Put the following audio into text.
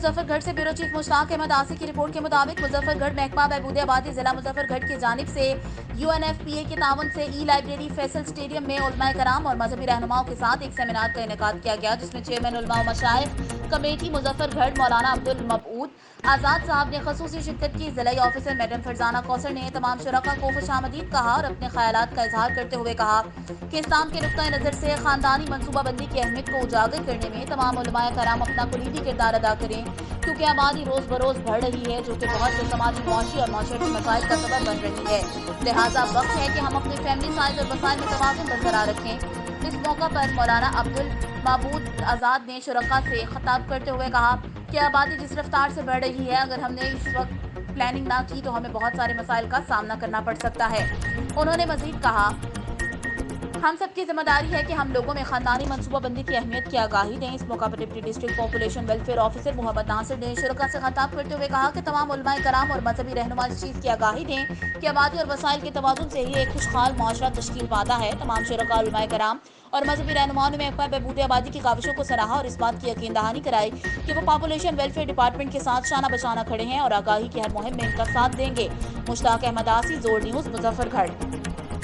मुजफ्फरगढ़ से bureau chief Mushtaq Ahmad आसी की रिपोर्ट के मुताबिक मुजफ्फरगढ़ महकमा बहबूद आबादी जिला मुजफ्फरगढ़ की जानिब से UNFPA के ताउन से लाइब्रेरी फैसल स्टेडियम में उलमाए कराम और मजहबी रहनुमाओं के साथ एक सेमिनार का इनेकाद किया गया, जिसमें चेयरमैन उलमा व मशाइख कमेटी मुजफ्फरगढ़ मौलाना अब्दुल मबऊद आज़ाद साहब ने खसूसी शिरकत की। ज़िला ऑफिसर मैडम फरजाना कौसर ने तमाम शुरका को खुशामदीद कहा और अपने ख्यालात का इजहार करते हुए कहा कि इस्लाम के नुक्ता नज़र से ख़ानदानी मनसूबाबंदी की अहमियत को उजागर करने में तमाम उलमाए कराम अपना कुलीदी किरदार अदा करें, क्योंकि आबादी रोज़ बरोज़ बढ़ रही है, जो कि बहुत से समाजी, मुआशी और माशरती मसाइल का सबब बन रही है। लिहाजा वक्त है कि हम अपने फैमिली साइज और वसाइल में तवाज़ुन बरकरार रखें। इस मौका पर मौलाना अब्दुल मबऊद आज़ाद ने शुरका से खिताब करते हुए कहा कि आबादी जिस रफ्तार से बढ़ रही है, अगर हमने इस वक्त प्लानिंग ना की तो हमें बहुत सारे मसाइल का सामना करना पड़ सकता है। उन्होंने मजीद कहा, हम सबकी जिम्मेदारी है कि हम लोगों में खानदानी मनसूबाबंदी की अहमियत की आगाही दें। इस मौका पर deputy district population welfare officer Mohammad Nasir ने शुरका से खिताब करते हुए कहा कि तमाम उलमाए कराम और मजहबी रहनुमा इस चीज़ की आगाही दें कि आबादी और वसाइल के तवाज़ुन से ही एक खुशहाल माशरा तश्कील पाता है। तमाम शुरका, उलमाए कराम और मजहबी रहनुमाओं ने महकमा बहबूद आबादी की काविशों को सराहा और इस बात की यकीन दहानी कराई कि वो पॉपुलेशन वेलफेयर डिपार्टमेंट के साथ शाना बशाना खड़े हैं और आगाही की हर मुहिम में इनका साथ देंगे। मुश्ताक अहमद आसी, जोर न्यूज़, मुजफ्फरगढ़।